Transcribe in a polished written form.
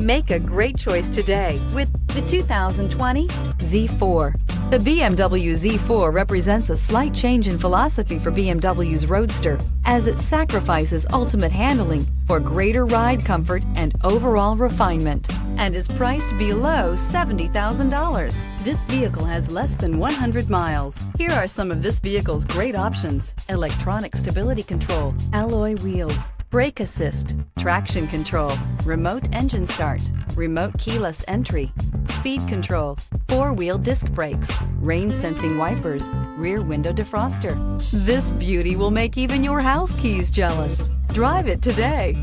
Make a great choice today with the 2020 Z4. The BMW Z4 represents a slight change in philosophy for BMW's Roadster, as it sacrifices ultimate handling for greater ride comfort and overall refinement, and is priced below $70,000. This vehicle has less than 100 miles. Here are some of this vehicle's great options: electronic stability control, alloy wheels, brake assist, traction control, remote engine start, remote keyless entry, speed control, four-wheel disc brakes, rain-sensing wipers, rear window defroster. This beauty will make even your house keys jealous. Drive it today.